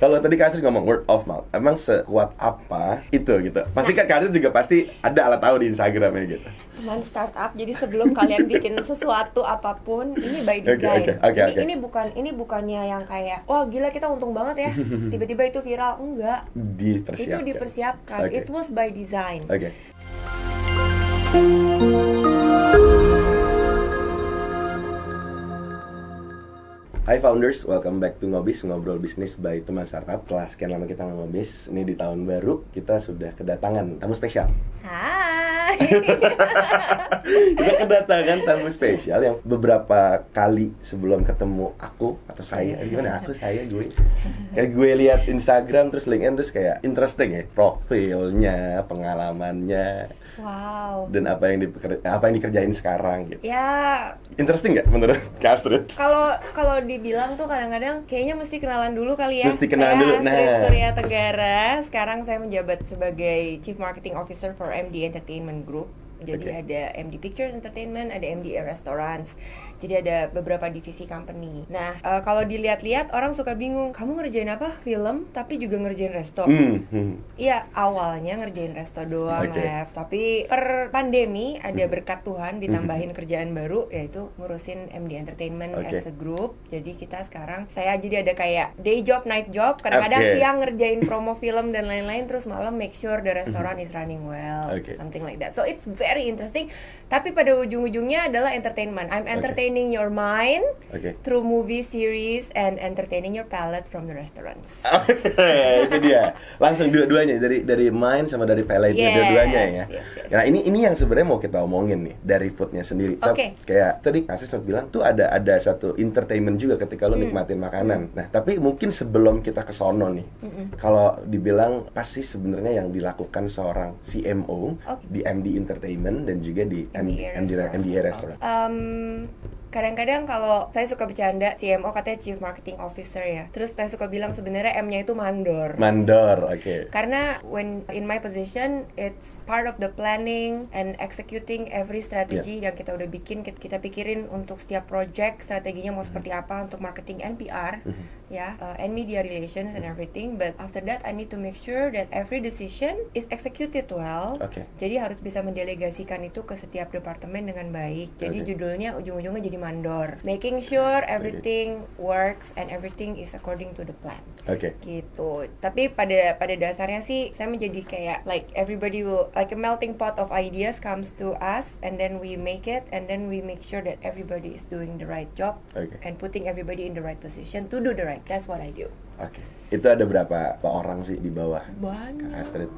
Kalau tadi Kak Astrid ngomong word of mouth, emang sekuat apa itu gitu? Pasti kan Kak Astrid juga pasti ada lah tahu di Instagramnya gitu. Teman startup, jadi sebelum kalian bikin sesuatu apapun, ini by design. Ini bukannya yang kayak, wah gila kita untung banget ya, tiba-tiba itu viral. Enggak. Itu dipersiapkan. It was by design. Hai founders, welcome back to Ngobis, ngobrol bisnis by teman startup. Setelah sekian lama kita ngobis, ini di tahun baru kita sudah kedatangan tamu spesial. Hai. Kita kedatangan tamu spesial yang beberapa kali sebelum ketemu aku atau saya, gimana aku saya gue, kayak gue lihat Instagram terus LinkedIn terus kayak interesting ya profilnya, pengalamannya. Wow. Dan apa yang dikerjain sekarang gitu. Ya. Interesting nggak menurut Kak Astrid? Kalau dibilang tuh kadang-kadang kayaknya mesti kenalan dulu kali ya. Mesti kenalan dulu. Nah, Surya Tenggara. Sekarang saya menjabat sebagai Chief Marketing Officer for MD Entertainment Group. Jadi ada MD Pictures Entertainment, ada MD Restaurants. Jadi ada beberapa divisi company. Nah, kalau dilihat-lihat orang suka bingung, kamu ngerjain apa? Film, tapi juga ngerjain resto. Iya, awalnya ngerjain resto doang, Lev. Tapi per pandemi ada berkat Tuhan ditambahin kerjaan baru, yaitu ngurusin MD Entertainment as a group. Jadi kita sekarang, saya jadi ada kayak day job, night job. Kadang-kadang siang ngerjain promo film dan lain-lain, terus malam make sure the restaurant is running well, something like that. So it's very interesting. Tapi pada ujung-ujungnya adalah entertainment. I'm entertaining your mind through movie series and entertaining your palate from the restaurants. Itu dia. Langsung dua-duanya dari mind sama dari palate-nya dua-duanya ya. Yes. Nah, ini yang sebenarnya mau kita omongin nih dari foodnya sendiri. Kayak tadi Astrid sempat bilang tuh ada satu entertainment juga ketika lu nikmatin makanan. Nah, tapi mungkin sebelum kita ke sono nih. Kalau dibilang pasti sebenarnya yang dilakukan seorang CMO di MD Entertainment dan juga di MD Restaurant. Kadang-kadang kalau saya suka bercanda, CMO katanya Chief Marketing Officer ya. Terus saya suka bilang sebenarnya M-nya itu mandor. Karena when in my position, it's part of the planning and executing every strategy yang kita udah bikin. Kita pikirin untuk setiap project, strateginya mau seperti apa untuk marketing and PR, and media relations and everything. But after that, I need to make sure that every decision is executed well. Jadi harus bisa mendelegasikan itu ke setiap departemen dengan baik. Jadi judulnya ujung-ujungnya jadi mandor, making sure everything works and everything is according to the plan. Gitu. Tapi pada dasarnya sih saya menjadi kayak like everybody will like a melting pot of ideas comes to us and then we make it and then we make sure that everybody is doing the right job and putting everybody in the right position to do the right. That's what I do. Itu ada berapa orang sih di bawah? Banyak. Kak Astrid?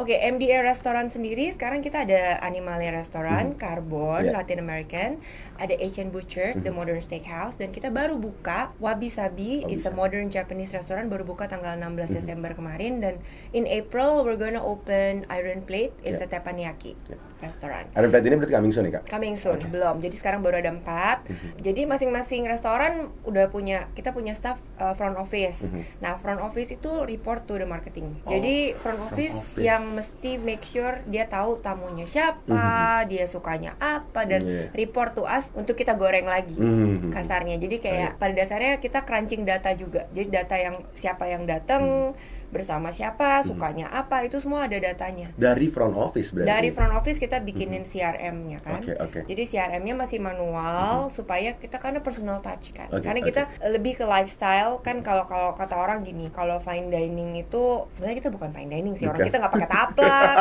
MDA Restaurant sendiri sekarang kita ada Animalia Restaurant, Carbon, Latin American, ada Asian Butchers, The Modern Steakhouse, dan kita baru buka Wabi Sabi, it's a modern Japanese restaurant, baru buka tanggal 16 Desember kemarin, dan in April we're gonna open Iron Plate, it's a teppanyaki restaurant. Iron Plate ini berarti coming soon ya Kak? Coming soon, belum. Jadi sekarang baru ada 4. Jadi masing-masing restoran udah kita punya staff front office. Nah, front office itu report to the marketing. Jadi front office yang mesti make sure dia tahu tamunya siapa, dia sukanya apa, dan report to us untuk kita goreng lagi kasarnya. Jadi kayak pada dasarnya kita crunching data juga. Jadi data yang siapa yang datang, bersama siapa, sukanya apa, itu semua ada datanya. Dari front office berarti? Dari front office kita bikinin CRM-nya kan. Jadi CRM-nya masih manual supaya kita karena personal touch kan. Karena kita lebih ke lifestyle kan. Kalau kata orang gini, kalau fine dining itu sebenarnya kita bukan fine dining sih. Orang kita nggak pakai taplak.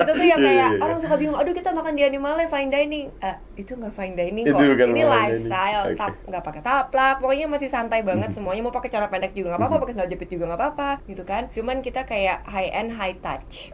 Kita tuh yang kayak orang suka bingung, aduh kita makan di Animalia fine dining. Itu nggak fine dining kok. Ini lifestyle, nggak pakai taplak. Pokoknya masih santai banget semuanya. Mau pakai celana pendek juga nggak apa-apa, pakai sandal jepit juga nggak apa-apa, gitu kan. Cuman kita kayak high end, high touch.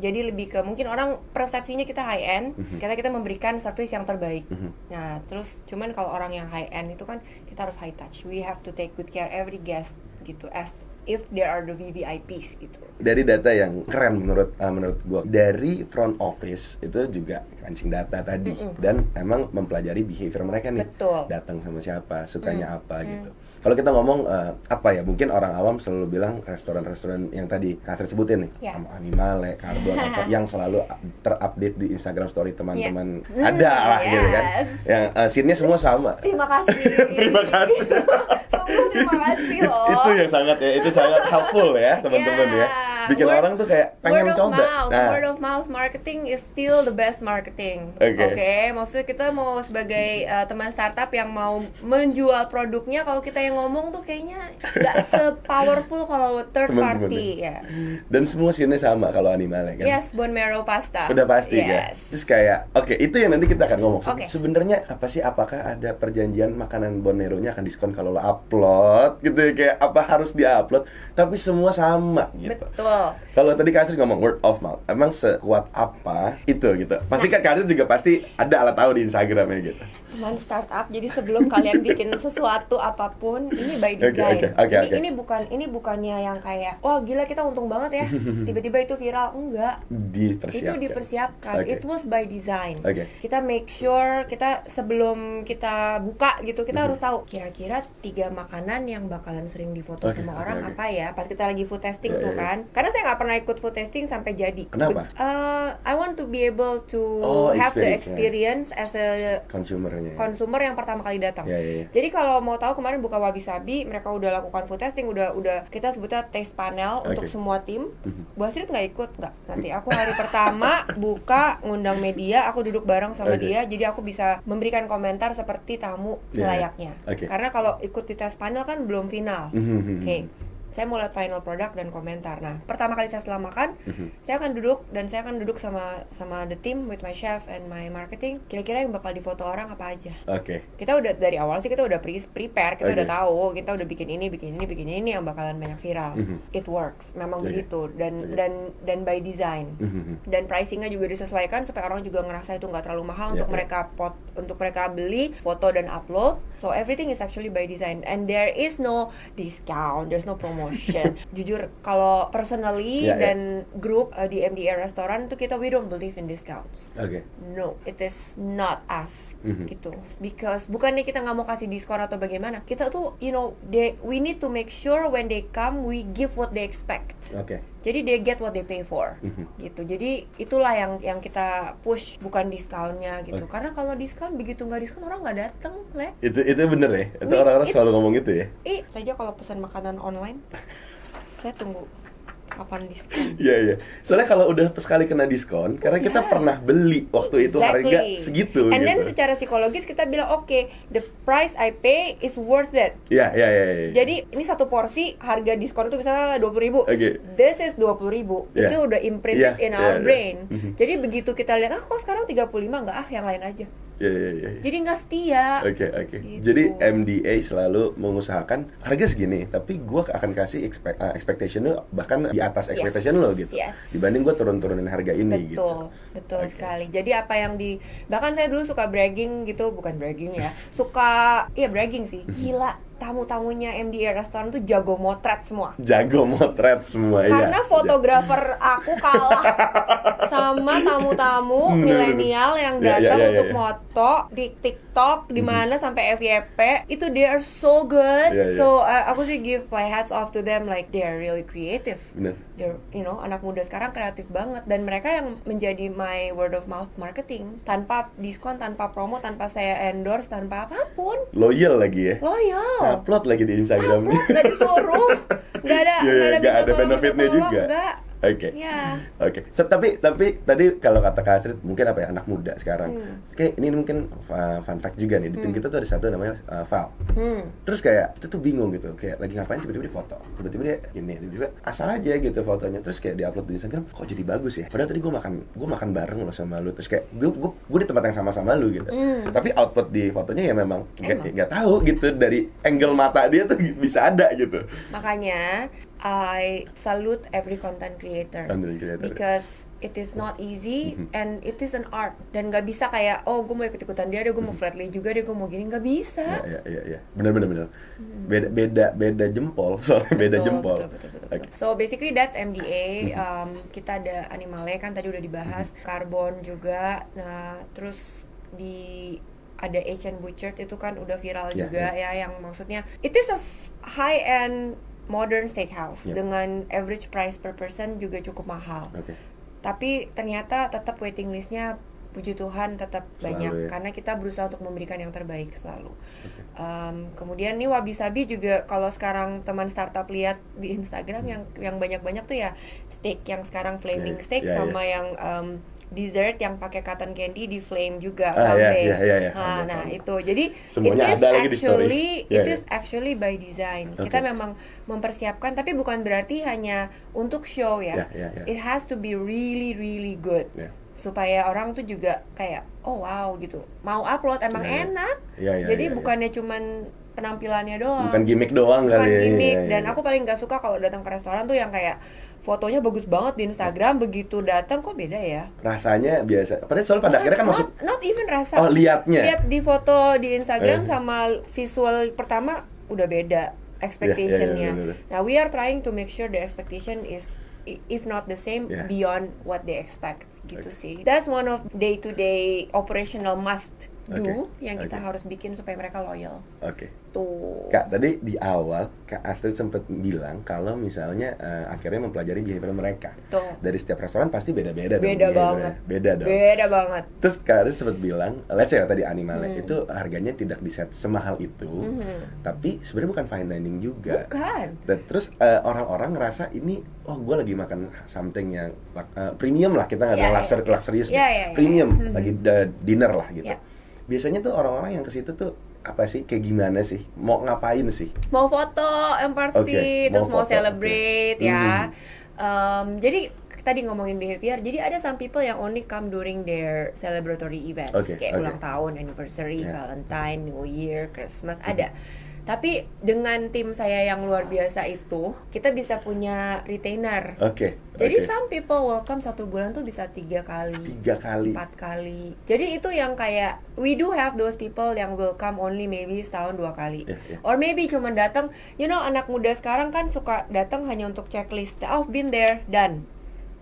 Jadi lebih ke mungkin orang persepsinya kita high end, karena kita memberikan service yang terbaik. Nah, terus cuman kalau orang yang high end itu kan kita harus high touch. We have to take good care every guest gitu, as if there are the VVIPs gitu. Dari data yang keren menurut gua, dari front office itu juga crunching data tadi dan emang mempelajari behavior mereka nih. Datang sama siapa, sukanya apa gitu. Kalau kita ngomong apa ya, mungkin orang awam selalu bilang restoran-restoran yang tadi Kasri sebutin nih, Animale, Carbon, apa yang selalu terupdate di Instagram story teman-teman ada lah gitu kan, yang scene-nya semua sama. Terima kasih. Terima kasih. Terima kasih loh. Itu yang sangat helpful ya teman-teman ya. Bikin orang tuh kayak pengen coba. Word of mouth marketing is still the best marketing. Oke, maksudnya kita mau sebagai teman startup yang mau menjual produknya, kalau kita yang ngomong tuh kayaknya nggak se-powerful kalau third party ya. Dan semua scene-nya sama kalau Animale kan. Yes, bone marrow pasta. Udah pasti kan. Terus kayak itu yang nanti kita akan ngomong. Sebenarnya apa sih, apakah ada perjanjian makanan bone marrow-nya akan diskon kalau lo upload gitu ya, kayak apa harus di-upload, tapi semua sama gitu. Betul. Kalau tadi Kasri ngomong word of mouth, emang sekuat apa itu gitu? Pasti kan Kasri juga pasti ada alat tahu di Instagramnya gitu. Teman startup, jadi sebelum kalian bikin sesuatu apapun, ini by design. Ini bukannya yang kayak wah gila kita untung banget ya, tiba-tiba itu viral, enggak. Itu dipersiapkan. It was by design. Kita make sure kita sebelum kita buka gitu, kita harus tahu kira-kira 3 makanan yang bakalan sering difoto sama orang apa ya pas kita lagi food testing tuh kan. Karena saya nggak pernah ikut food testing sampai jadi. Kenapa? I want to be able to have the experience as a consumer yang pertama kali datang. Jadi kalau mau tahu kemarin buka Wabi Sabi, mereka udah lakukan food testing, udah kita sebutnya taste panel untuk semua tim. Bu Astrid nggak ikut nggak? Nanti aku hari pertama buka ngundang media, aku duduk bareng sama dia, jadi aku bisa memberikan komentar seperti tamu selayaknya. Karena kalau ikut di taste panel kan belum final. Saya mau lihat final product dan komentar. Nah, pertama kali saya setelah makan, saya akan duduk sama the team with my chef and my marketing. Kira-kira yang bakal difoto orang apa aja? Kita udah dari awal sih kita udah prepare, kita udah tahu, kita udah bikin ini yang bakalan banyak viral. It works, memang begitu dan by design. Dan pricingnya juga disesuaikan supaya orang juga ngerasa itu nggak terlalu mahal untuk mereka beli, foto dan upload. So everything is actually by design and there is no discount, there's no promotion. Jujur kalau personally dan grup di MDA restoran tuh we don't believe in discounts. No, it is not us gitu. Because bukannya kita nggak mau kasih diskon atau bagaimana. Kita tuh we need to make sure when they come we give what they expect. Jadi they get what they pay for gitu. Jadi itulah yang kita push, bukan diskonnya gitu. Karena kalau diskon, begitu nggak diskon orang nggak dateng Le. Itu bener ya. Itu orang-orang selalu ngomong gitu ya. Saja kalau pesan makanan online saya tunggu kapan diskon. Iya. Soalnya kalau udah sekali kena diskon, karena kita pernah beli waktu itu harga segitu. And then secara psikologis kita bilang the price I pay is worth it. Iya. Jadi ini satu porsi harga diskon itu misalnya 20.000. This is 20.000. Itu udah imprinted in our brain. Jadi begitu kita lihat kok sekarang 35 enggak yang lain aja. Jadi nggak setia. Gitu. Jadi MDA selalu mengusahakan harga segini, tapi gue akan kasih expectation lo bahkan di atas expectation lo gitu. Dibanding gue turunin harga ini gitu. Betul sekali. Jadi apa yang bahkan saya dulu suka bragging gitu, bukan bragging ya. Suka bragging sih. Gila. Tamu-tamunya MDA restoran tuh jago motret semua. Karena fotografer aku kalah sama tamu-tamu milenial yang datang untuk moto di TikTok di mana sampai FYP. Itu they are so good. So aku sih give my hats off to them, like they are really creative. Bener. They're, anak muda sekarang kreatif banget, dan mereka yang menjadi my word of mouth marketing tanpa diskon, tanpa promo, tanpa saya endorse, tanpa apapun. Loyal lagi ya. Upload lagi di Instagram. Nggak disuruh, nggak ada benefitnya juga. Tapi tadi kalau kata Kak Astrid mungkin apa ya, anak muda sekarang. Kayak ini mungkin fun fact juga nih, di tim kita tuh ada satu namanya Val. Terus kayak kita tuh bingung gitu, kayak lagi ngapain tiba-tiba dia foto, tiba-tiba dia tiba-tiba asal aja gitu fotonya, terus kayak diupload di Instagram, kok jadi bagus ya. Padahal tadi gue makan bareng loh sama lu, terus kayak gue di tempat yang sama lu gitu. Tapi output di fotonya ya memang nggak tahu gitu, dari angle mata dia tuh bisa ada gitu. Makanya I salute every content creator because it is not easy and it is an art, dan nggak bisa kayak gue mau ikut-ikutan dia gue mau flatly juga dia, gue mau gini, nggak bisa. Benar. Beda jempol, soalnya beda jempol. Betul. So basically that's MDA. Kita ada Animale kan tadi udah dibahas, Carbon juga. Nah terus di ada Asian Butcher itu kan udah viral juga ya, yang maksudnya it is a high end modern steakhouse dengan average price per person juga cukup mahal. Tapi ternyata tetap waiting listnya puji Tuhan tetap banyak karena kita berusaha untuk memberikan yang terbaik selalu. Kemudian nih Wabi Sabi juga, kalau sekarang teman startup lihat di Instagram yang banyak-banyak tuh ya steak yang sekarang flaming steak sama yang dessert yang pakai cotton candy di flame juga flambe. Nah itu jadi semuanya it is actually by design. Kita memang mempersiapkan, tapi bukan berarti hanya untuk show ya. It has to be really really good. Supaya orang tuh juga kayak oh wow gitu, mau upload emang enak. Jadi bukannya cuman penampilannya doang, bukan gimmick doang kali ya. Gimmick. Dan aku paling gak suka kalau datang ke restoran tuh yang kayak fotonya bagus banget di Instagram, begitu datang kok beda ya. Rasanya biasa. Padahal soal pada akhirnya kan not even rasa. Oh, lihat di foto di Instagram sama visual pertama udah beda expectation-nya. Nah, we are trying to make sure the expectation is if not the same beyond what they expect gitu sih. That's one of day-to-day operational must do yang kita harus bikin supaya mereka loyal. Tuh. Kak, tadi di awal Kak Astrid sempat bilang kalau misalnya akhirnya mempelajari behavior mereka. Dari setiap restoran pasti beda-beda dong. Beda banget. Beda banget. Terus Kak Astrid sempat bilang, let's say tadi Animale itu harganya tidak diset semahal itu. Tapi sebenarnya bukan fine dining juga. Bukan. Dan terus orang-orang ngerasa ini gue lagi makan something yang premium lah, kita nggak bilang luxurious. Premium, lagi dinner lah gitu. Biasanya tuh orang-orang yang ke situ tuh apa sih, kayak gimana sih, mau ngapain sih? Mau foto yang party, terus mau celebrate ya. Jadi tadi ngomongin behavior, jadi ada some people yang only come during their celebratory events, kayak ulang tahun, anniversary, Valentine, New Year, Christmas, ada. Tapi dengan tim saya yang luar biasa itu, kita bisa punya retainer. Jadi some people welcome 1 bulan tuh bisa 3 kali, 4 kali. Jadi itu yang kayak we do have those people yang welcome only maybe setahun 2 kali. Or maybe cuma datang, anak muda sekarang kan suka datang hanya untuk checklist. I've been there, done.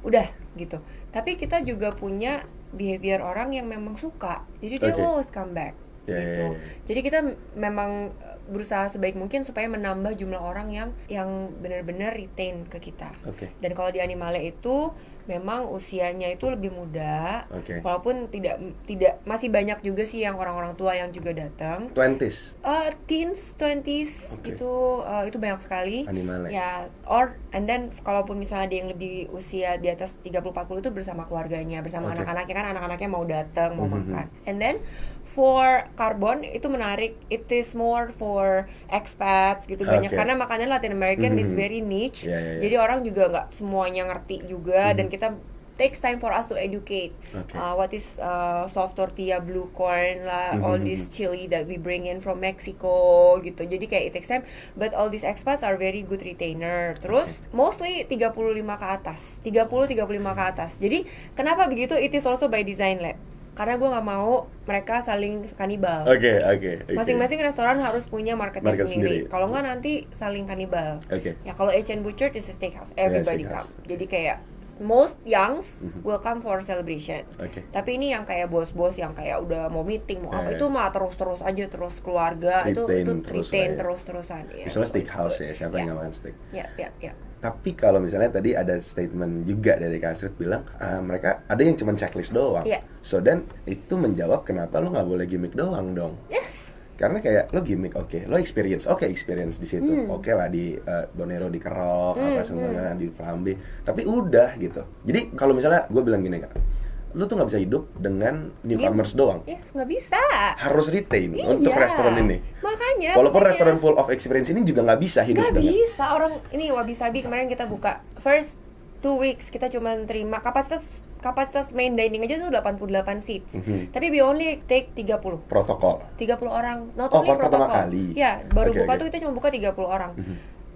Udah gitu. Tapi kita juga punya behavior orang yang memang suka. Jadi dia always come back. Gitu. Jadi kita memang berusaha sebaik mungkin supaya menambah jumlah orang yang benar-benar retain ke kita. Dan kalau di Animale itu memang usianya itu lebih muda, walaupun tidak masih banyak juga sih yang orang-orang tua yang juga datang. 20s? Teens, 20s itu banyak sekali. Animale. Ya, and then kalaupun misalnya ada yang lebih usia di atas 30-40 itu bersama keluarganya, bersama anak-anaknya, kan anak-anaknya mau datang, mau makan. And then for Carbon itu menarik, it is more for expats gitu banyak, karena makanan Latin American is very niche. Jadi orang juga nggak semuanya ngerti juga, dan kita takes time for us to educate what is soft tortilla, blue corn lah, all this chili that we bring in from Mexico gitu. Jadi kayak it takes time, but all these expats are very good retainer. Terus mostly 35 ke atas, 30-35 ke atas. Jadi kenapa begitu? It is also by design lab. Karena gue nggak mau mereka saling kanibal. Masing-masing restoran harus punya marketnya sendiri. Kalau nggak nanti saling kanibal. Ya kalau Asian Butcher is a steakhouse, everybody come. Jadi kayak most youngs will come for celebration. Tapi ini yang kayak bos-bos yang kayak udah mau meeting, mau apa, itu mah terus-terus aja, terus keluarga itu retain terus-terusan. Misalnya steakhouse ya, siapa yang nggak makan steak? Ya. Tapi kalau misalnya tadi ada statement juga dari Kak Astrid bilang mereka ada yang cuma checklist doang. So then itu menjawab kenapa lo nggak boleh gimmick doang dong. Karena kayak lo gimmick, lo experience di situ, lah di Bonero di Kerok, apa semuanya di Flambe, tapi udah gitu. Jadi kalau misalnya gue bilang gini Kak, lo tuh nggak bisa hidup dengan newcomers doang. Nggak bisa. Harus retain untuk restoran ini. Makanya. Walaupun restoran full of experience ini juga nggak bisa hidup dengan. Nggak bisa. Orang ini Wabi Sabi kemarin kita buka first 2 weeks kita cuma terima kapasitas main dining aja tuh 88 seats. Tapi we only take 30. Protokol. 30 orang. Not only protokol. Kali. Ya, baru buka tuh kita cuma buka 30 orang.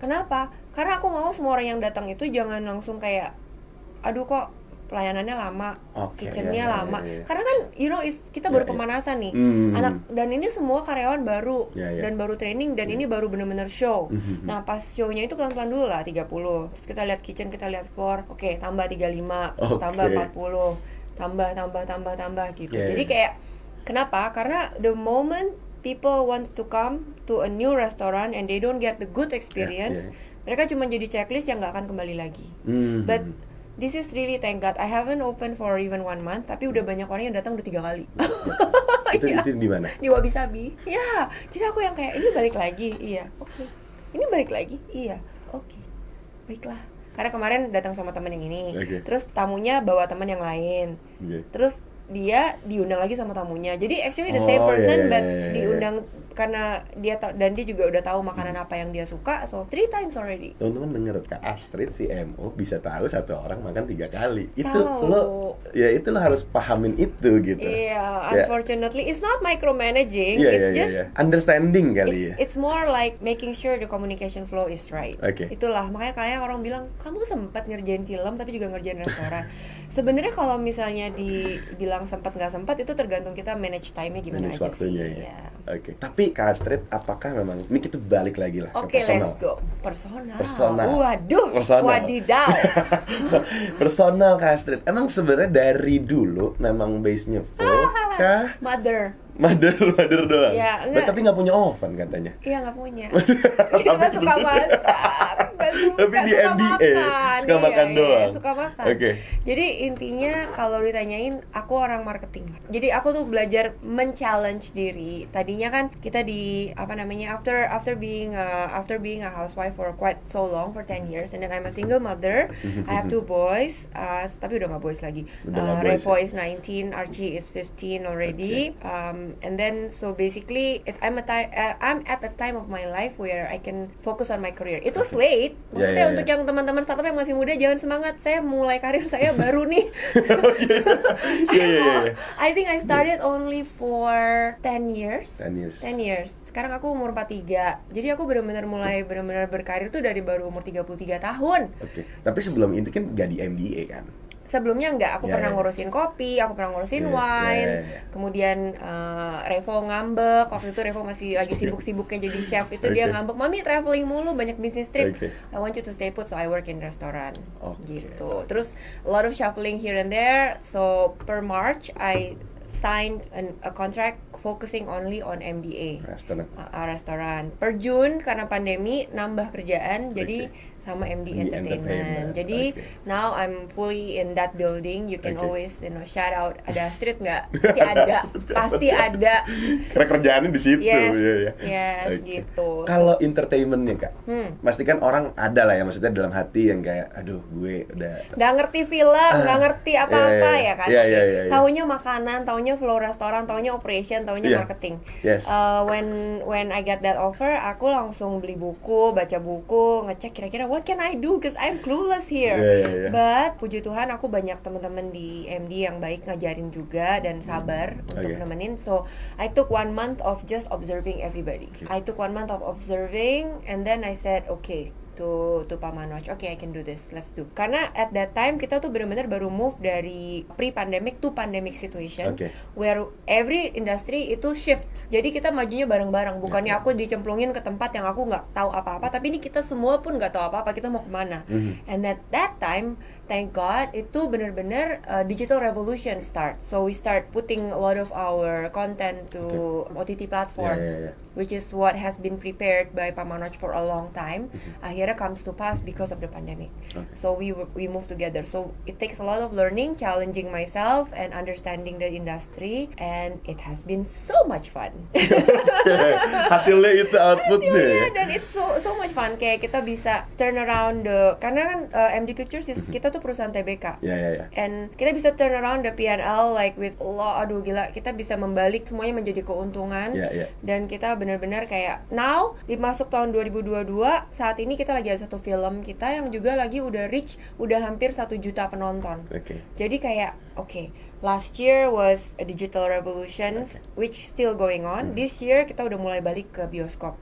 Kenapa? Karena aku mau semua orang yang datang itu jangan langsung kayak aduh kok pelayanannya lama, kitchennya lama. Karena kan kita baru pemanasan nih, anak, dan ini semua karyawan baru dan baru training, dan ini baru bener-bener show. Nah pas shownya itu pelan-pelan dulu lah 30, terus kita lihat kitchen, kita lihat floor, tambah 35, tambah 40, tambah gitu. Jadi kayak Kenapa? Karena the moment people want to come to a new restaurant and they don't get the good experience, mereka cuma jadi checklist yang nggak akan kembali lagi. But this is really, thank God, I haven't opened for even 1 month, tapi udah banyak orang yang datang udah 3 kali. Itu di mana? Di Wabi Sabi. Ya, jadi aku yang kayak ini balik lagi, iya, oke. Ini balik lagi, iya, oke. Baiklah. Karena kemarin datang sama teman yang ini, terus tamunya bawa teman yang lain, terus dia diundang lagi sama tamunya. Jadi actually the same person but diundang karena dia dan dia juga udah tahu makanan apa yang dia suka, so 3 times already. Teman-teman denger, Kak Astrid CMO bisa tahu satu orang makan 3 kali. Itu lo harus pahamin itu gitu. Iya, unfortunately it's not micromanaging, it's just understanding kali ya. It's more like making sure the communication flow is right. Itulah makanya kayak orang bilang, "Kamu sempat ngerjain film tapi juga ngerjain restoran." Sebenarnya kalau misalnya dibilang sempat nggak sempat itu tergantung kita manage time-nya gimana manage aja waktunya, sih. Ya. Tapi Kak Astrid, apakah memang ini kita balik lagi lah ke personal? Let's go. Personal. Waduh. Personal. Wadidaw. Personal Kak Astrid. Emang sebenarnya dari dulu memang base-nya food kah? Mother doang. Ya, tapi nggak punya oven katanya. Iya, nggak punya. Nggak suka masak. Tapi di MBA suka makan doang. Suka makan. Jadi intinya kalau ditanyain, aku orang marketing. Jadi aku tuh belajar men-challenge diri. Tadinya kan kita di after being a housewife for quite so long, for 10 years, and then I'm a single mother. I have 2 boys, tapi udah nggak boys lagi. Revo is 19, Archie is 15 already. And then so basically I'm at a time of my life where I can focus on my career. Itu late. Maksudnya untuk yang teman-teman startup yang masih muda, jangan semangat. Saya mulai karir saya baru nih. I think I started only for 10 years. Sekarang aku umur 43. Jadi aku benar-benar berkarir tuh dari baru umur 33 tahun. Tapi sebelum itu kan gak di MBA kan? Sebelumnya enggak, aku pernah ngurusin kopi, aku pernah ngurusin wine. Kemudian Revo ngambek, waktu itu Revo masih lagi sibuk-sibuknya jadi chef, itu dia ngambek, "Mami traveling mulu, banyak business trip. I want you to stay put, so I work in restoran." Gitu. Terus a lot of shuffling here and there. So per March I signed a contract focusing only on MBA restoran. Per June karena pandemi nambah kerjaan, jadi sama MD Entertainment. Jadi now I'm fully in that building. You can always shout out, "Ada Astrid nggak?" Pasti ada. Karena kerjaannya di situ. Yes, gitu. Kalau entertainmentnya Kak, pasti kan orang ada lah ya, maksudnya dalam hati yang kayak, aduh gue udah nggak ngerti film, nggak ngerti apa-apa ya kan. Taunya makanan, taunya flow restoran, taunya operation, taunya marketing. When I get that offer, aku langsung beli buku, baca buku, ngecek kira-kira what can I do, because I'm clueless here. But puji Tuhan aku banyak teman-teman di MD yang baik ngajarin juga dan sabar untuk nemenin. So I took 1 month of just observing everybody. I took 1 month of observing, and then I said to Pak Manoj, I can do this, let's do. Karena at that time kita tuh benar-benar baru move dari pre-pandemic to pandemic situation, where every industry itu shift. Jadi kita majunya bareng-bareng, bukannya aku dicemplungin ke tempat yang aku nggak tahu apa-apa, tapi ini kita semua pun nggak tahu apa-apa, kita mau kemana. And at that time, thank God, itu benar-benar digital revolution start. So we start putting a lot of our content to OTT platform, which is what has been prepared by Pak Manoj for a long time. Akhirnya comes to pass because of the pandemic. So we move together. So it takes a lot of learning, challenging myself, and understanding the industry, and it has been so much fun. Hasilnya itu outputnya. Dan it's so much fun. Kayak kita bisa turn around karena kan MD Pictures kita tuh perusahaan TBK. And kita bisa turn around the P&L like with aduh gila, kita bisa membalik semuanya menjadi keuntungan. Dan kita benar-benar kayak now dimasuk tahun 2022, saat ini kita lagi ada satu film kita yang juga lagi udah reach hampir 1 juta penonton. Jadi kayak last year was a digital revolution, which still going on. This year kita udah mulai balik ke bioskop.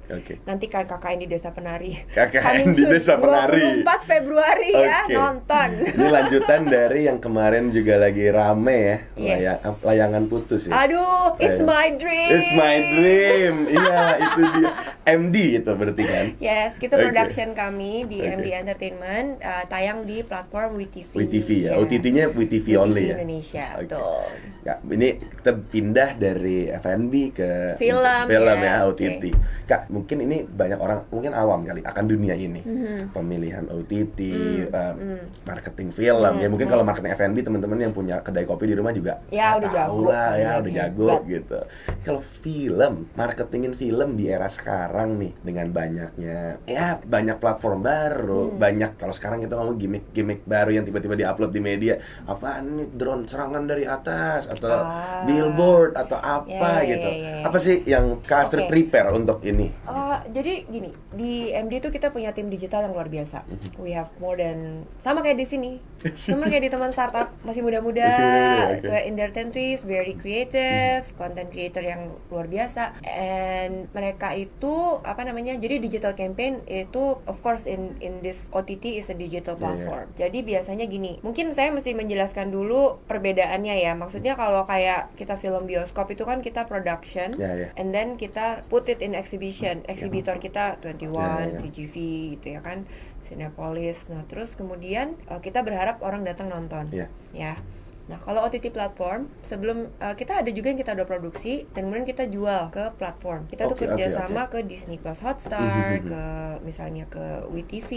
Nanti kan KKN di Desa Penari. KKN di Desa Penari. 24 Februari ya, nonton. Ini lanjutan dari yang kemarin juga lagi rame ya, layangan putus ya. Aduh, it's my dream. It's my dream. Iya, itu dia. MD itu berarti kan? Yes, itu production kami di MD Entertainment, tayang di platform WeTV. WeTV ya, OTT-nya WeTV only ya? Indonesia, betul. Ya, ini kita pindah dari F&B ke film ya, OTT. Kak, mungkin ini banyak orang mungkin awam kali akan dunia ini. Pemilihan OTT, marketing film. Ya mungkin kalau marketing F&B teman-teman yang punya kedai kopi di rumah juga ya udah jago lah ya, udah jago gitu. Kalau film, marketingin film di era sekarang nih dengan banyaknya banyak platform baru, banyak kalau sekarang kita ngomong gimmick baru yang tiba-tiba diupload di media. Apaan nih, drone serangan dari atas atau billboard atau apa gitu. Apa sih yang Kak Astrid prepare untuk ini? Jadi gini, di MD itu kita punya tim digital yang luar biasa. We have more than, sama kayak di sini, sama kayak di teman startup masih muda-muda, in their 20s, very creative, content creator yang luar biasa. And mereka itu jadi digital campaign itu of course in this OTT is a digital platform. Jadi biasanya gini, mungkin saya mesti menjelaskan dulu perbedaannya ya. Maksudnya kalau kayak kita film bioskop itu kan kita production, and then kita put it in exhibition. Exhibitor kita 21, CGV gitu ya kan, Cinepolis. Nah terus kemudian kita berharap orang datang nonton, ya. Nah kalau OTT platform, sebelum kita ada juga yang kita udah produksi dan kemudian kita jual ke platform. Kita tuh kerja sama ke Disney Plus Hotstar, ke misalnya ke WeTV,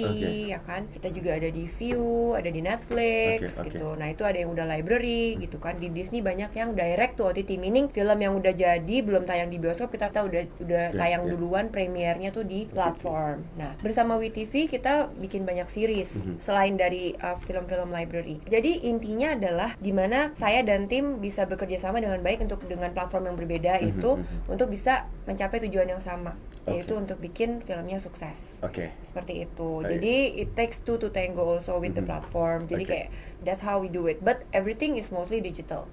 ya kan. Kita juga ada di Viu, ada di Netflix, gitu. Nah itu ada yang udah library, gitu kan. Di Disney banyak yang direct to OTT, meaning film yang udah jadi belum tayang di bioskop kita udah tayang duluan, premiernya tuh di platform. Nah bersama WeTV kita bikin banyak series selain dari film-film library. Jadi intinya adalah gimana saya dan tim bisa bekerja sama dengan baik dengan platform yang berbeda itu untuk bisa mencapai tujuan yang sama, yaitu untuk bikin filmnya sukses. Seperti itu. Jadi it takes two to tango also with the platform. Jadi kayak that's how we do it. But everything is mostly digital.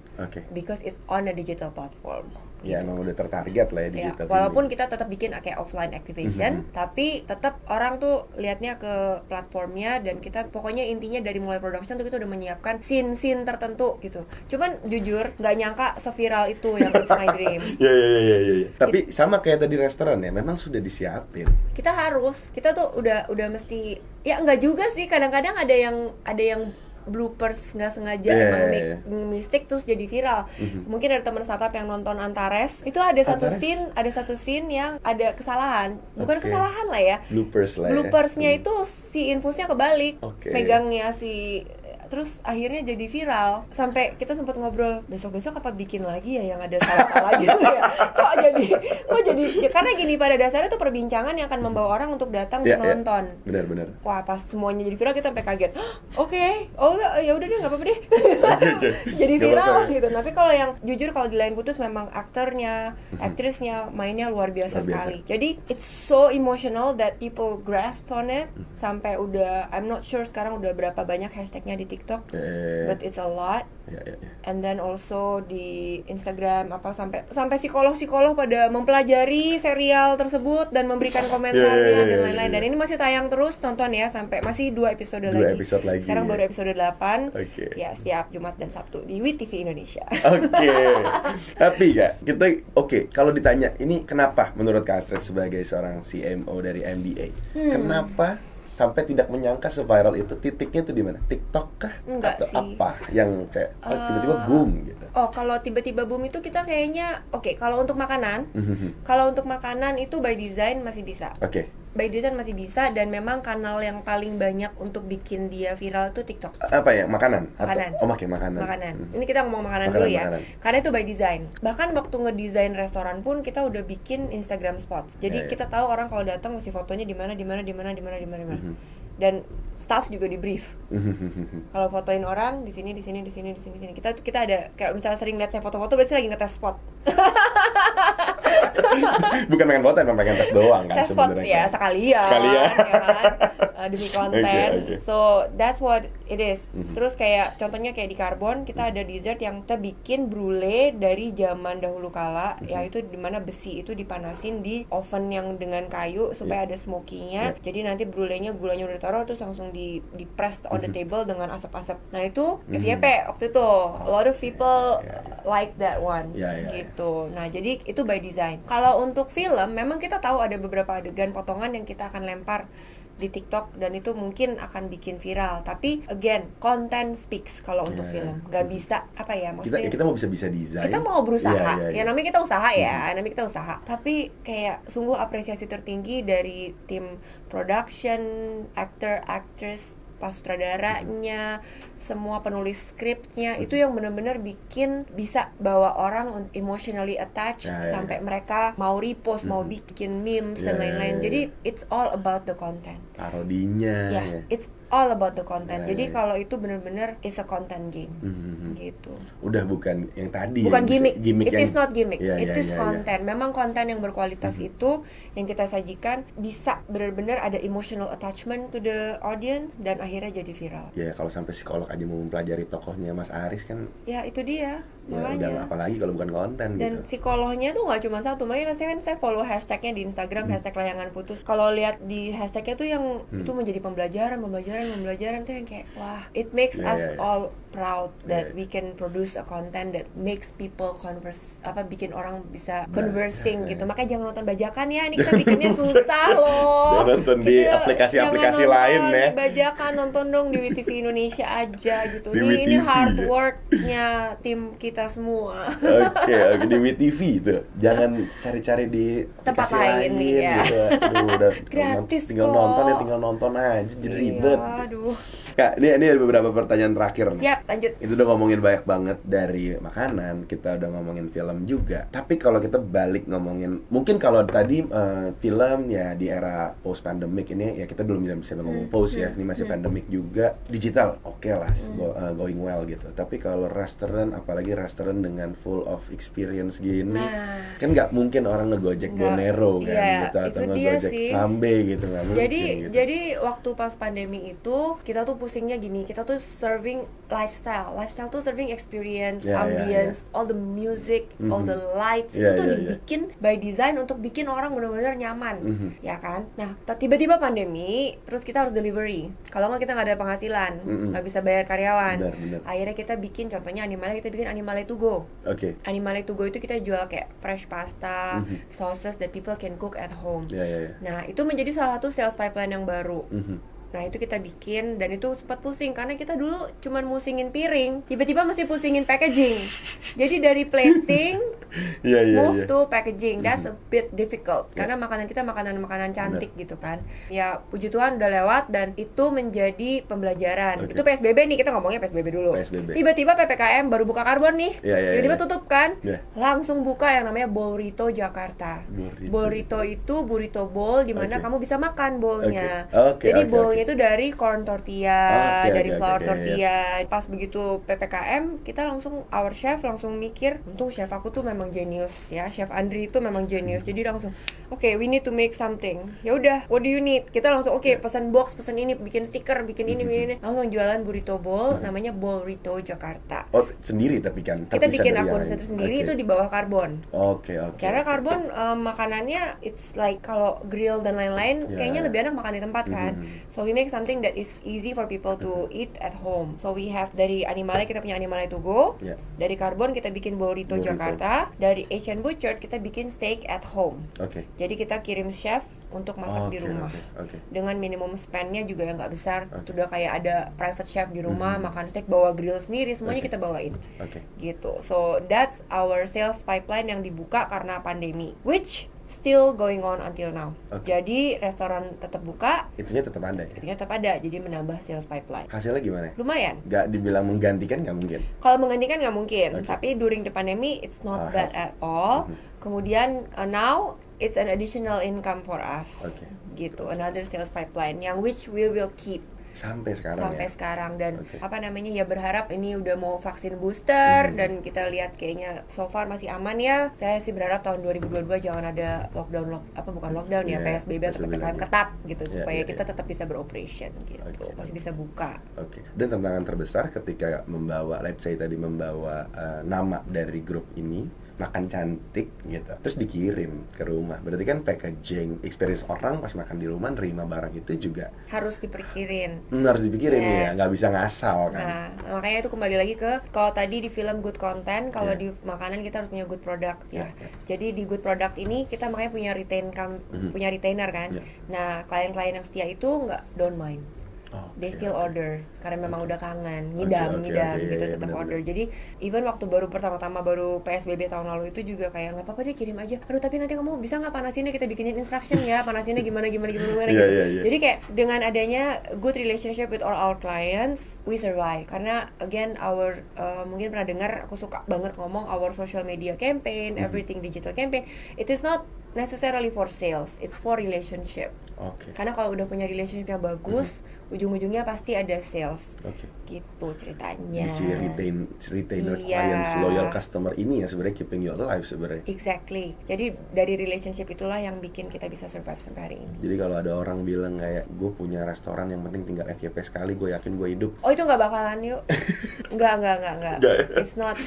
Because it's on a digital platform. Ya emang udah tertarget lah ya digital. Walaupun kita tetap bikin kayak offline activation, tapi tetap orang tuh lihatnya ke platformnya, dan kita pokoknya intinya dari mulai production tuh kita udah menyiapkan scene tertentu gitu. Cuman jujur nggak nyangka seviral itu yang It's My Dream. Iya. Tapi sama kayak tadi restoran ya, memang sudah disiapin. Kita tuh udah mesti, ya nggak juga sih, kadang-kadang ada yang bloopers nggak sengaja emang make mistake terus jadi viral. Mungkin ada teman startup yang nonton Antares, itu ada satu scene yang ada kesalahan, bukan kesalahan lah ya, bloopersnya itu si infusnya kebalik, megangnya si, terus akhirnya jadi viral. Sampai kita sempat ngobrol, besok-besok apa bikin lagi ya yang ada salah-salah gitu ya. Kok jadi karena gini, pada dasarnya itu perbincangan yang akan membawa orang untuk datang nonton. Benar. Wah, pas semuanya jadi viral kita sampai kaget. Ya udah deh, enggak apa-apa deh. Jadi viral gitu. Tapi kalau yang jujur, kalau di Lain Putus memang aktornya, aktrisnya mainnya luar biasa sekali. Jadi it's so emotional that people grasp on it. Sampai udah, I'm not sure sekarang udah berapa banyak hashtagnya di TikTok, but it's a lot. And then also di Instagram sampai psikolog pada mempelajari serial tersebut dan memberikan komentarnya dan lain-lain. Dan ini masih tayang terus, tonton ya, sampai masih 2 episode lagi. Sekarang baru episode 8. Ya, setiap Jumat dan Sabtu di WeTV Indonesia. Tapi Kak, kita kalau ditanya ini kenapa menurut Kak Astrid sebagai seorang CMO dari MBA, kenapa sampai tidak menyangka seviral itu? Titiknya itu di mana? TikTok kah? Enggak atau sih. Apa yang kayak tiba-tiba boom gitu? Kalau tiba-tiba boom itu kita kayaknya kalau untuk makanan, itu by design masih bisa. By design masih bisa, dan memang kanal yang paling banyak untuk bikin dia viral itu TikTok. Apa ya? Makanan? Makanan. Makanan. Ini kita ngomong makanan dulu ya. Karena itu by design. Bahkan waktu ngedesain restoran pun kita udah bikin Instagram spots. Jadi kita tahu orang kalau datang mesti fotonya di mana. Dan staff juga di brief. Kalau fotoin orang di sini. Kita ada kayak misalnya sering lihat saya foto-foto, berarti lagi ngetes spot. Bukan pengen foto, emang pengen tes doang kan sebenarnya. Ya, sekalian. Ya kan? Demi konten. So that's what it is. Terus kayak contohnya kayak di Karbon, kita ada dessert yang kita bikin brulee dari zaman dahulu kala, yaitu dimana besi itu dipanasin di oven yang dengan kayu supaya ada smoky-nya. Jadi nanti brulee-nya gulanya udah ditaruh, terus langsung di press on the table dengan asap-asap. Nah itu FYP waktu itu a lot of people like that one gitu. Nah jadi itu by design. Kalau untuk film, memang kita tahu ada beberapa adegan potongan yang kita akan lempar di TikTok dan itu mungkin akan bikin viral. Tapi again, content speaks kalau untuk film. Gak bisa apa ya maksudnya. Kita mau bisa desain. Kita mau berusaha. Ya namanya kita usaha ya, namanya kita usaha. Tapi kayak sungguh apresiasi tertinggi dari tim production, actor, actress, sutradaranya, semua penulis skripnya, itu yang benar-benar bikin bisa bawa orang emotionally attached sampai mereka mau repost, mau bikin memes dan lain-lain. Jadi it's all about the content. Parodinya. It's all about the content. Jadi kalau itu benar-benar is a content game. Gitu. Udah bukan yang tadi. Bukan gimmick. It yang, is not gimmick. It is content. Memang konten yang berkualitas itu yang kita sajikan bisa benar-benar ada emotional attachment to the audience dan akhirnya jadi viral. Ya kalau sampai psikolog aja mau mempelajari tokohnya Mas Aris kan. Ya itu dia. Ya udah apalagi kalau bukan konten dan gitu. Psikolognya tuh nggak cuma satu, makanya saya follow hashtagnya di Instagram #layangan putus. Kalau lihat di hashtagnya tuh yang itu menjadi pembelajaran tuh yang kayak wah, it makes us all proud that we can produce a content that makes people bikin orang bisa conversing gitu. Makanya jangan nonton bajakan ya, ini kita bikinnya susah loh. Jangan nonton di aplikasi-aplikasi lain ya. Di bajakan, nonton dong di WTV Indonesia aja gitu. Ini hard worknya tim kita semua. Oke, di WTV itu. Jangan cari-cari di tempat lain ya. Gitu. Aduh, udah gratis tinggal nonton aja jadi ribet. Aduh. Kak, ini ada beberapa pertanyaan terakhir nih. Siap, lanjut. Itu udah ngomongin banyak banget dari makanan, kita udah ngomongin film juga. Tapi kalau kita balik ngomongin, mungkin kalau tadi film ya di era post pandemic ini ya kita belum bisa ngomong post ya, ini masih pandemic juga. Digital, oke lah, going well gitu. Tapi kalau restoran, apalagi restoran dengan full of experience gini, kan nggak mungkin orang ngegojek Bonero kan, gitu, atau ngegojek Lambe gitu, nggak mungkin. Jadi waktu pas pandemi itu kita tuh pusingnya gini, kita tuh serving lifestyle tuh serving experience, ambience, all the music, all the lights, itu tuh dibikin by design untuk bikin orang benar-benar nyaman, ya kan? Nah, tiba-tiba pandemi, terus kita harus delivery. Kalau nggak kita nggak ada penghasilan, nggak bisa bayar karyawan. Benar. Akhirnya kita bikin, contohnya Animale, kita bikin Animale to go. Animale to go itu kita jual kayak fresh pasta, sauces that people can cook at home. Nah, itu menjadi salah satu sales pipeline yang baru. Nah itu kita bikin dan itu sempat pusing karena kita dulu cuman musingin piring, tiba-tiba mesti pusingin packaging. Jadi dari plating move to packaging, that's a bit difficult karena makanan kita makanan cantik gitu kan. Ya puji Tuhan udah lewat dan itu menjadi pembelajaran. Itu PSBB nih, kita ngomongnya PSBB dulu. Tiba-tiba PPKM baru buka karbon nih, tiba-tiba tutup kan, langsung buka yang namanya Bollrito Jakarta. Bollrito itu burrito bowl dimana kamu bisa makan bowlnya. Jadi bowlnya itu dari corn tortilla, dari flour tortilla. Pas begitu PPKM, kita langsung our chef langsung mikir, untung chef aku tuh memang genius ya, Chef Andri itu memang genius. Jadi langsung, we need to make something. Ya udah, what do you need? Kita langsung pesan box, pesan ini, bikin stiker, bikin ini, langsung jualan burrito bowl, namanya Bollrito Jakarta. Oh, sendiri tapi kan? Kita bikin akun sendiri itu di bawah karbon. Karena karbon makanannya it's like kalau grill dan lain-lain kayaknya lebih enak makan di tempat kan. So we make something that is easy for people to eat at home. So we have dari Animale, kita punya Animale to go. Dari karbon kita bikin Bollrito Jakarta. Dari Asian Butcher kita bikin steak at home. Jadi kita kirim chef untuk masak di rumah. Dengan minimum spendnya juga yang nggak besar. Udah kayak ada private chef di rumah, makan steak, bawa grill sendiri, semuanya kita bawain. Gitu. So that's our sales pipeline yang dibuka karena pandemi, which still going on until now. Jadi restoran tetap buka. Itunya tetap ada ya? Itunya tetap ada, jadi menambah sales pipeline. Hasilnya gimana? Lumayan. Gak dibilang menggantikan, gak mungkin? Kalau menggantikan gak mungkin, tapi during the pandemic it's not bad at all. Kemudian now it's an additional income for us. Gitu, another sales pipeline yang which we will keep sampai sekarang dan ya berharap ini udah mau vaksin booster dan kita lihat kayaknya so far masih aman ya. Saya sih berharap tahun 2022 jangan ada lockdown ya, PSBB atau PPKM ketat gitu supaya kita tetap bisa beroperation gitu, masih bisa buka. Dan tantangan terbesar ketika membawa, let's say tadi membawa nama dari grup ini makan cantik gitu, terus dikirim ke rumah. Berarti kan packaging experience orang pas makan di rumah nerima barang itu juga harus dipikirin. Harus dipikirin ya, nggak bisa ngasal kan. Nah, makanya itu kembali lagi ke kalau tadi di film good content, kalau di makanan kita harus punya good product ya. Jadi di good product ini kita makanya punya punya retainer kan. Nah, klien-klien yang setia itu nggak don't mind. They still order karena memang udah kangen, ngidam gitu, tetap order. Jadi even waktu pertama-tama baru PSBB tahun lalu itu juga kayak nggak apa-apa deh kirim aja. Aduh tapi nanti kamu bisa nggak panasinnya, kita bikinin instruction ya, panasinnya gimana gitu. Jadi kayak dengan adanya good relationship with all our clients, we survive. Karena again our mungkin pernah dengar aku suka banget ngomong our social media campaign, everything digital campaign, it is not necessarily for sales, it's for relationship. Karena kalau udah punya relationship yang bagus, ujung-ujungnya pasti ada sales. Gitu ceritanya. Si retainer clients, loyal customer ini ya sebenarnya keeping you alive sebenarnya. Exactly. Jadi dari relationship itulah yang bikin kita bisa survive sampai hari ini. Jadi kalau ada orang bilang kayak gue punya restoran yang penting tinggal FYP sekali, gue yakin gue hidup. Oh itu nggak bakalan yuk. Enggak. It's not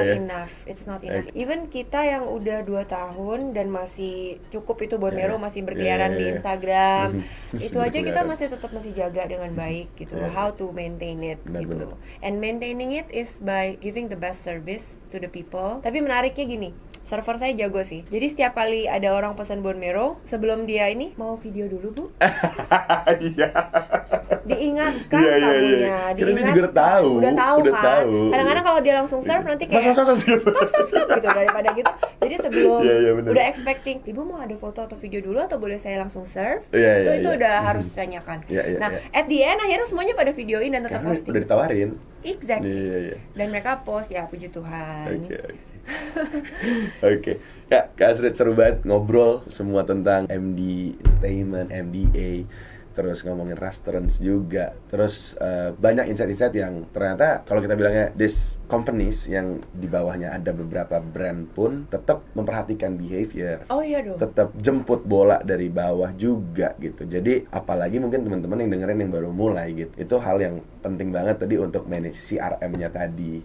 enough. It's not enough. Even kita yang udah 2 tahun dan masih cukup itu bone marrow masih berkeliaran di Instagram, itu aja kita masih tetap jaga dengan baik gitu. How to maintain it gitu. And maintaining it is by giving the best service to the people. Tapi menariknya gini, server saya jago sih. Jadi setiap kali ada orang pesan bone marrow, sebelum dia ini mau video dulu bu. Iya. Diingatkan tamunya. Karena dia juga udah tahu kan. Kadang-kadang kalau dia langsung serve nanti kayak stop gitu daripada gitu. Jadi sebelum udah expecting, ibu mau ada foto atau video dulu atau boleh saya langsung serve? Itu udah harus ditanyakan. Nah, at the end akhirnya semuanya pada videoin dan tetap posting. Udah ditawarin. Exactly. Dan mereka post ya, puji Tuhan. Oke. Ya, Kak Astrid seru banget ngobrol semua tentang MD Entertainment, MDA, terus ngomongin restaurants juga, terus banyak insight-insight yang ternyata kalau kita bilangnya these companies yang di bawahnya ada beberapa brand pun tetap memperhatikan behavior. Tetap jemput bola dari bawah juga gitu. Jadi apalagi mungkin teman-teman yang dengerin yang baru mulai gitu, itu hal yang penting banget tadi untuk manage CRM-nya tadi.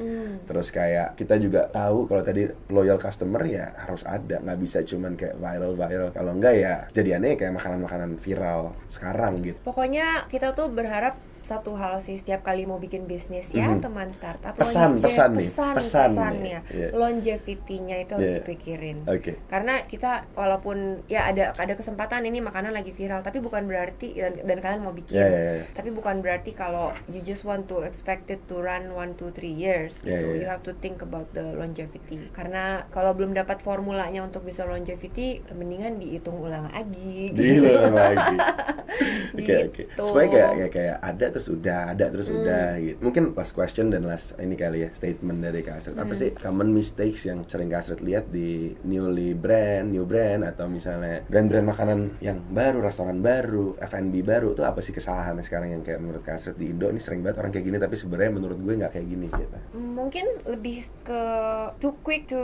Terus kayak kita juga tahu kalau tadi loyal customer ya harus ada, nggak bisa cuman kayak viral. Kalau enggak ya jadiannya kayak makanan-makanan viral sekarang gitu. Pokoknya kita tuh berharap satu hal sih setiap kali mau bikin bisnis ya, teman startup, pesannya longevity-nya itu harus dipikirin. Karena kita walaupun ya ada kesempatan ini makanan lagi viral, tapi bukan berarti dan kalian mau bikin, tapi bukan berarti kalau you just want to expect it to run 1, 2, 3 years gitu. You have to think about the longevity. Karena kalau belum dapat formulanya untuk bisa longevity, mendingan dihitung ulang lagi. Oke. Supaya kayak ada terus udah gitu. Mungkin last question dan last ini kali ya statement dari Kak Astrid. Apa sih common mistakes yang sering Kak Astrid lihat di new brand atau misalnya brand-brand makanan yang baru, restoran baru, F&B baru, tuh apa sih kesalahannya sekarang yang kayak menurut Kak Astrid di Indo ini sering banget orang kayak gini tapi sebenarnya menurut gue nggak kayak gini gitu. Mungkin lebih ke too quick to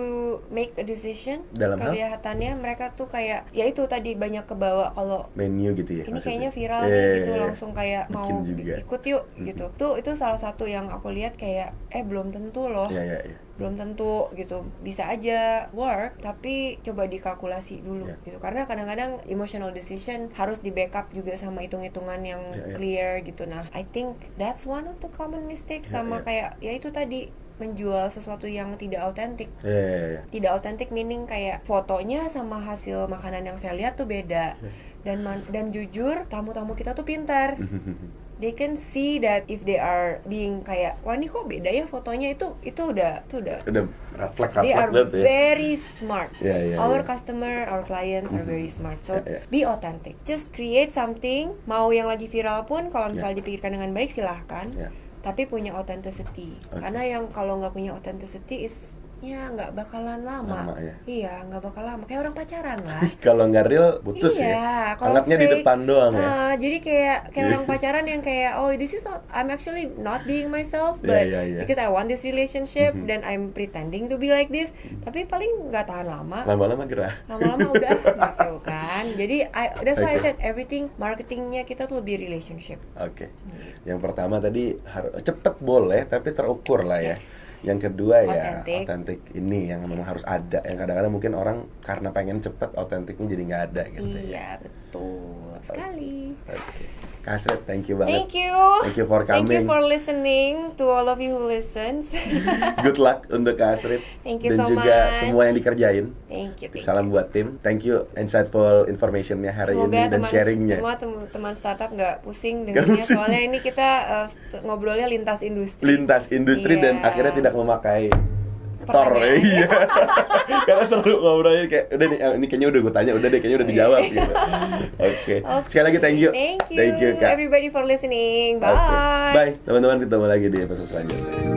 make a decision. Kelihatannya mereka tuh kayak ya itu tadi banyak kebawa kalau menu gitu ya. Ini kayaknya viral nih gitu, langsung kayak mau ikut yuk gitu. Itu salah satu yang aku lihat kayak belum tentu loh. Belum tentu gitu. Bisa aja work tapi coba dikalkulasi dulu gitu. Karena kadang-kadang emotional decision harus di backup juga sama hitung-hitungan yang clear gitu. Nah, I think that's one of the common mistakes sama kayak ya itu tadi menjual sesuatu yang tidak autentik. Tidak autentik meaning kayak fotonya sama hasil makanan yang saya lihat tuh beda. Dan jujur tamu-tamu kita tuh pintar. They can see that if they are being kayak wah ini kok beda ya fotonya, itu udah reflect they are very smart. Our customer, our clients are very smart. So be authentic. Just create something. Mau yang lagi viral pun kalau misalnya dipikirkan dengan baik silahkan. Tapi punya authenticity. Karena yang kalau nggak punya authenticity is ya nggak bakalan lama ya? Iya, nggak bakal lama, kayak orang pacaran lah. Kalau nggak real putus ya, anggapnya di depan doang ya. Jadi kayak orang pacaran yang kayak this is not, I'm actually not being myself, but because I want this relationship dan I'm pretending to be like this, tapi paling nggak tahan lama. Lama-lama gerah. Lama-lama udah gitu kan. Jadi that's why I said everything marketingnya kita tuh lebih relationship. Yang pertama tadi harus cepet boleh tapi terukur lah ya. Yang kedua ya otentik ini yang memang harus ada. Yang kadang-kadang mungkin orang karena pengen cepet otentiknya jadi nggak ada gitu. Iya betul sekali. Okay. Kak Astrid, thank you banget. Thank you For coming. Thank you for listening to all of you who listens. Good luck untuk Kak Astrid. Thank you dan so juga much. semua yang dikerjain. Thank you. Salam buat tim. Thank you insightful informationnya hari ini dan sharingnya. Semoga teman startup nggak pusing dengannya, soalnya ini kita ngobrolnya lintas industri. Dan akhirnya tidak memakai Tor, iya. Karena seru ngobrolnya kayak udah nih, ini kayaknya udah gue tanya, udah deh kayaknya udah dijawab gitu. Oke. Sekali lagi thank you. Thank you Kak. Everybody for listening. Bye. Bye. Teman-teman, ketemu lagi di episode selanjutnya.